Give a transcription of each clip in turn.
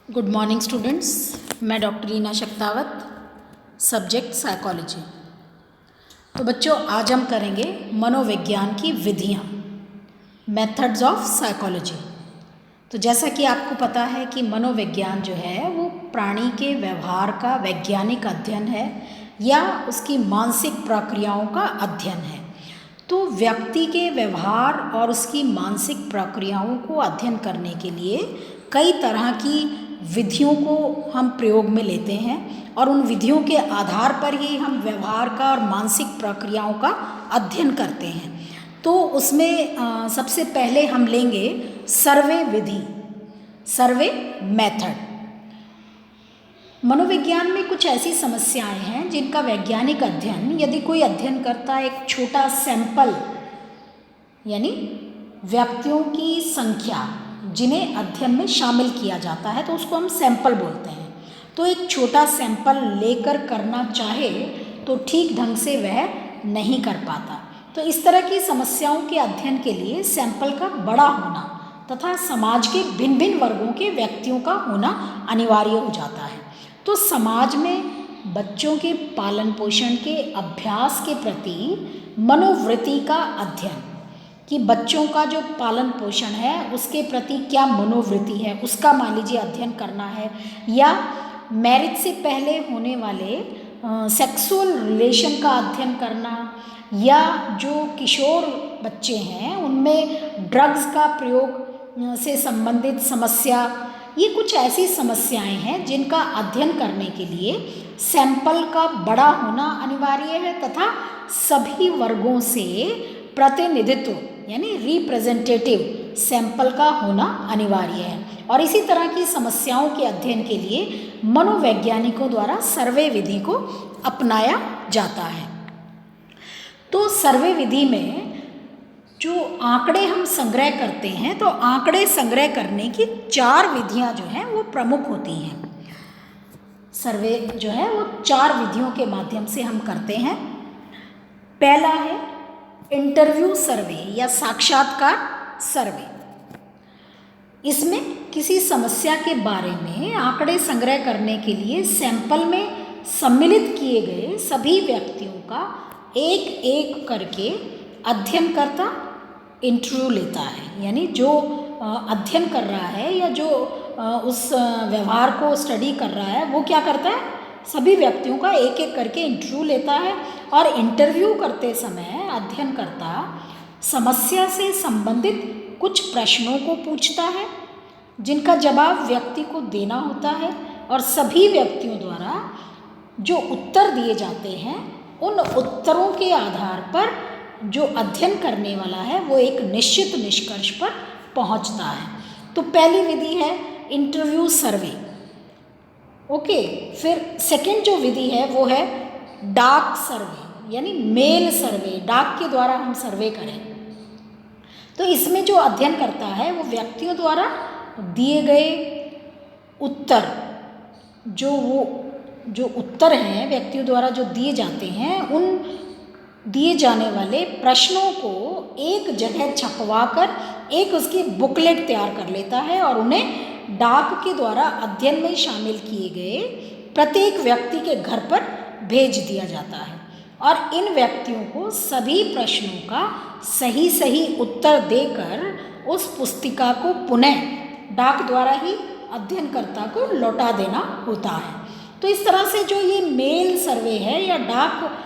Good morning students. मैं doctor Reena Shaktawat, subject psychology. तो बच्चों, आज हम करेंगे मनोविज्ञान की विधियाँ, मेथड्स ऑफ साइकोलॉजी। तो जैसा कि आपको पता है कि मनोविज्ञान जो है वो प्राणी के व्यवहार का वैज्ञानिक अध्ययन है या उसकी मानसिक प्रक्रियाओं का अध्ययन है। तो व्यक्ति के व्यवहार और उसकी मानसिक प्रक्रियाओं को अध्ययन करने के लिए कई तरह की विधियों को हम प्रयोग में लेते हैं और उन विधियों के आधार पर ही हम व्यवहार का और मानसिक प्रक्रियाओं का अध्ययन करते हैं। तो उसमें सबसे पहले हम लेंगे सर्वे विधि, सर्वे मेथड। मनोविज्ञान में कुछ ऐसी समस्याएं हैं जिनका वैज्ञानिक अध्ययन, यदि कोई अध्ययनकर्ता एक छोटा सैंपल यानी व्यक्तियों की संख्या जिन्हें अध्ययन में शामिल किया जाता है तो उसको हम सैंपल बोलते हैं। तो एक छोटा सैंपल लेकर करना चाहे तो ठीक ढंग से वह नहीं कर पाता। तो इस तरह की समस्याओं के अध्ययन के लिए सैंपल का बड़ा होना तथा समाज के भिन्न भिन्न वर्गों के व्यक्तियों का होना अनिवार्य हो जाता है। तो समाज में बच्चों के पालन पोषण के अभ्यास के प्रति मनोवृत्ति का अध्ययन, कि बच्चों का जो पालन पोषण है उसके प्रति क्या मनोवृत्ति है, उसका मान लीजिए अध्ययन करना है, या मैरिज से पहले होने वाले सेक्सुअल रिलेशन का अध्ययन करना, या जो किशोर बच्चे हैं उनमें ड्रग्स का प्रयोग से संबंधित समस्या। ये कुछ ऐसी समस्याएं हैं जिनका अध्ययन करने के लिए सैंपल का बड़ा होना अनिवार्य है तथा सभी वर्गों से प्रतिनिधित्व यानी रिप्रेजेंटेटिव सैंपल का होना अनिवार्य है। और इसी तरह की समस्याओं के अध्ययन के लिए मनोवैज्ञानिकों द्वारा सर्वे विधि को अपनाया जाता है। तो सर्वे विधि में जो आंकड़े हम संग्रह करते हैं, तो आंकड़े संग्रह करने की 4 विधियां जो हैं वो प्रमुख होती हैं। सर्वे जो है वो 4 विधियों के माध्यम से हम करते हैं। पहला है इंटरव्यू सर्वे या साक्षात्कार सर्वे। इसमें किसी समस्या के बारे में आंकड़े संग्रह करने के लिए सैंपल में सम्मिलित किए गए सभी व्यक्तियों का एक एक करके अध्ययनकर्ता इंटरव्यू लेता है। यानी जो अध्ययन कर रहा है या जो उस व्यवहार को स्टडी कर रहा है वो क्या करता है, सभी व्यक्तियों का एक एक करके इंटरव्यू लेता है। और इंटरव्यू करते समय अध्ययनकर्ता समस्या से संबंधित कुछ प्रश्नों को पूछता है जिनका जवाब व्यक्ति को देना होता है, और सभी व्यक्तियों द्वारा जो उत्तर दिए जाते हैं उन उत्तरों के आधार पर जो अध्ययन करने वाला है वो एक निश्चित निष्कर्ष पर पहुंचता है। तो पहली विधि है इंटरव्यू सर्वे। ओके, फिर सेकंड जो विधि है वो है डाक सर्वे यानी मेल सर्वे, डाक के द्वारा हम सर्वे करें। तो इसमें जो अध्ययन करता है वो व्यक्तियों द्वारा दिए गए उत्तर, जो उत्तर हैं व्यक्तियों द्वारा जो दिए जाते हैं, उन दिए जाने वाले प्रश्नों को एक जगह छपवाकर एक उसकी बुकलेट तैयार कर लेता है और उन्हें डाक के द्वारा अध्ययन में शामिल किए गए प्रत्येक व्यक्ति के घर पर भेज दिया जाता है। और इन व्यक्तियों को सभी प्रश्नों का सही सही उत्तर देकर उस पुस्तिका को पुनः डाक द्वारा ही अध्ययनकर्ता को लौटा देना होता है। तो इस तरह से जो ये मेल सर्वे है या डाक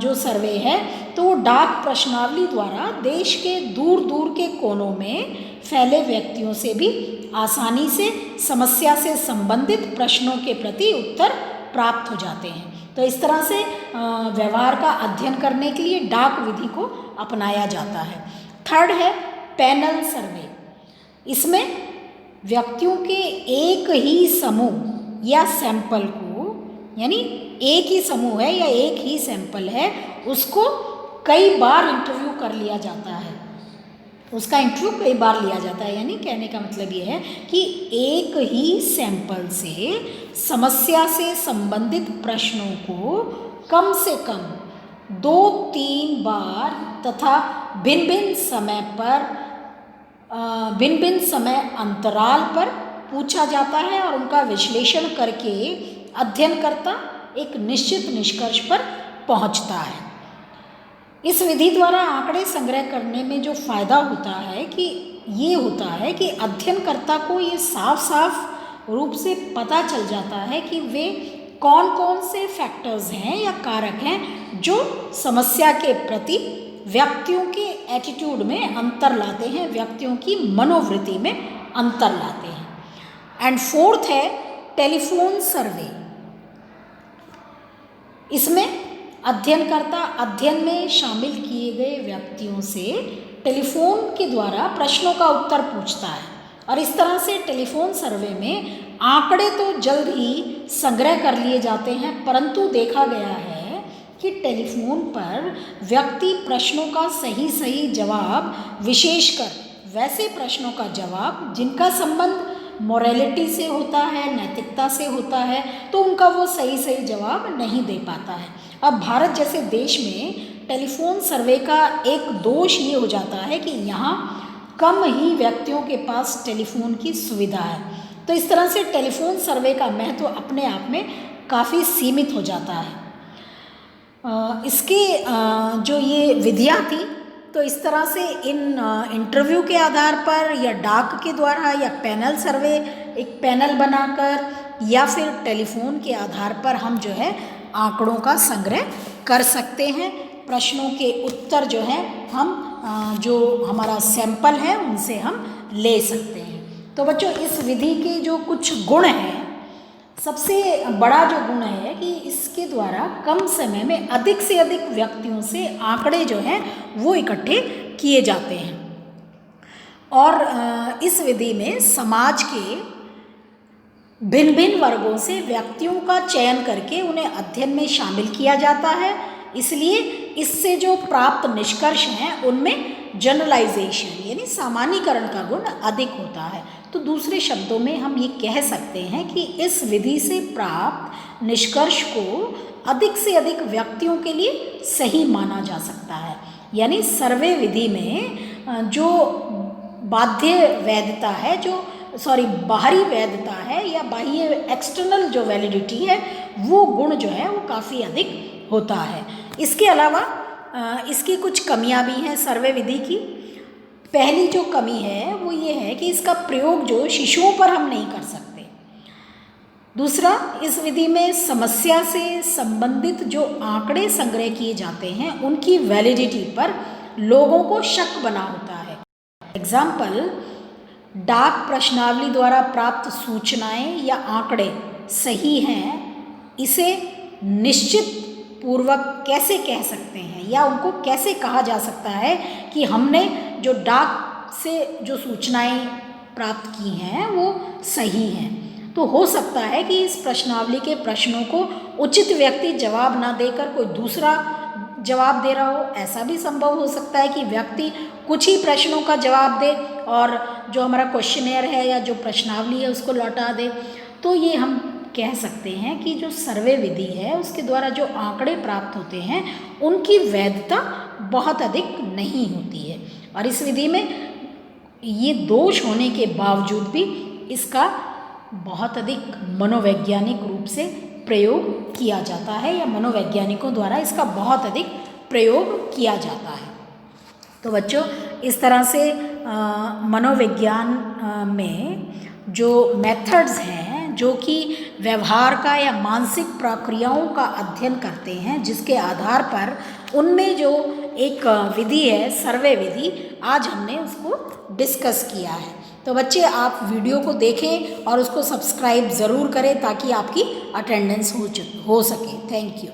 जो सर्वे है, तो वो डाक प्रश्नावली द्वारा देश के दूर दूर के कोनों में फैले व्यक्तियों से भी आसानी से समस्या से संबंधित प्रश्नों के प्रति उत्तर प्राप्त हो जाते हैं। तो इस तरह से व्यवहार का अध्ययन करने के लिए डाक विधि को अपनाया जाता है। थर्ड है पैनल सर्वे। इसमें व्यक्तियों के एक ही समूह या सैंपल को, यानी एक ही समूह है या एक ही सैंपल है, उसको कई बार इंटरव्यू कर लिया जाता है, उसका इंटरव्यू कई बार लिया जाता है। यानी कहने का मतलब ये है कि एक ही सैंपल से समस्या से संबंधित प्रश्नों को कम से कम 2-3 बार तथा भिन्न भिन्न समय अंतराल पर पूछा जाता है और उनका विश्लेषण करके अध्ययनकर्ता एक निश्चित निष्कर्ष पर पहुंचता है। इस विधि द्वारा आंकड़े संग्रह करने में जो फ़ायदा होता है कि ये होता है कि अध्ययनकर्ता को ये साफ साफ रूप से पता चल जाता है कि वे कौन कौन से फैक्टर्स हैं या कारक हैं जो समस्या के प्रति व्यक्तियों के एटीट्यूड में अंतर लाते हैं, व्यक्तियों की मनोवृत्ति में अंतर लाते हैं। एंड फोर्थ है टेलीफोन सर्वे। इसमें अध्ययनकर्ता अध्ययन में शामिल किए गए व्यक्तियों से टेलीफोन के द्वारा प्रश्नों का उत्तर पूछता है और इस तरह से टेलीफोन सर्वे में आंकड़े तो जल्द ही संग्रह कर लिए जाते हैं, परंतु देखा गया है कि टेलीफोन पर व्यक्ति प्रश्नों का सही जवाब, विशेषकर वैसे प्रश्नों का जवाब जिनका संबंध मोरालिटी से होता है, नैतिकता से होता है, तो उनका वो सही जवाब नहीं दे पाता है। अब भारत जैसे देश में टेलीफोन सर्वे का एक दोष ये हो जाता है कि यहाँ कम ही व्यक्तियों के पास टेलीफोन की सुविधा है, तो इस तरह से टेलीफोन सर्वे का महत्व अपने आप में काफ़ी सीमित हो जाता है। इसके जो ये विधियाँ थी, तो इस तरह से इन इंटरव्यू के आधार पर या डाक के द्वारा या पैनल सर्वे, एक पैनल बनाकर या फिर टेलीफोन के आधार पर हम जो है आंकड़ों का संग्रह कर सकते हैं। प्रश्नों के उत्तर जो है हम जो हमारा सैंपल है उनसे हम ले सकते हैं। तो बच्चों, इस विधि के जो कुछ गुण हैं, सबसे बड़ा जो गुण है कि इसके द्वारा कम समय में अधिक से अधिक व्यक्तियों से आंकड़े जो हैं वो इकट्ठे किए जाते हैं और इस विधि में समाज के भिन्न भिन्न वर्गों से व्यक्तियों का चयन करके उन्हें अध्ययन में शामिल किया जाता है। इसलिए इससे जो प्राप्त निष्कर्ष हैं उनमें जनरलाइजेशन यानी सामान्यीकरण का गुण अधिक होता है। तो दूसरे शब्दों में हम ये कह सकते हैं कि इस विधि से प्राप्त निष्कर्ष को अधिक से अधिक व्यक्तियों के लिए सही माना जा सकता है। यानी सर्वे विधि में जो बाह्य वैधता है, बाहरी वैधता है या बाह्य एक्सटर्नल जो वैलिडिटी है, वो गुण जो है वो काफ़ी अधिक होता है। इसके अलावा इसकी कुछ कमियां भी हैं सर्वे विधि की। पहली जो कमी है वो ये है कि इसका प्रयोग जो शिशुओं पर हम नहीं कर सकते। दूसरा, इस विधि में समस्या से संबंधित जो आंकड़े संग्रह किए जाते हैं उनकी वैलिडिटी पर लोगों को शक बना होता है। एग्जाम्पल, डाक प्रश्नावली द्वारा प्राप्त सूचनाएं या आंकड़े सही हैं, इसे निश्चित पूर्वक कैसे कह सकते हैं या उनको कैसे कहा जा सकता है कि हमने जो डाक से जो सूचनाएं प्राप्त की हैं वो सही हैं। तो हो सकता है कि इस प्रश्नावली के प्रश्नों को उचित व्यक्ति जवाब ना देकर कोई दूसरा जवाब दे रहा हो। ऐसा भी संभव हो सकता है कि व्यक्ति कुछ ही प्रश्नों का जवाब दे और जो हमारा क्वेश्चनेयर है या जो प्रश्नावली है उसको लौटा दे। तो ये हम कह सकते हैं कि जो सर्वे विधि है उसके द्वारा जो आंकड़े प्राप्त होते हैं उनकी वैधता बहुत अधिक नहीं होती है और इस विधि में ये दोष होने के बावजूद भी इसका बहुत अधिक मनोवैज्ञानिक रूप से प्रयोग किया जाता है या मनोवैज्ञानिकों द्वारा इसका बहुत अधिक प्रयोग किया जाता है। तो बच्चों, इस तरह से मनोविज्ञान में जो मेथड्स हैं जो कि व्यवहार का या मानसिक प्रक्रियाओं का अध्ययन करते हैं, जिसके आधार पर उनमें जो एक विधि है सर्वे विधि, आज हमने उसको डिस्कस किया है। तो बच्चे, आप वीडियो को देखें और उसको सब्सक्राइब ज़रूर करें ताकि आपकी अटेंडेंस हो सके। Thank you.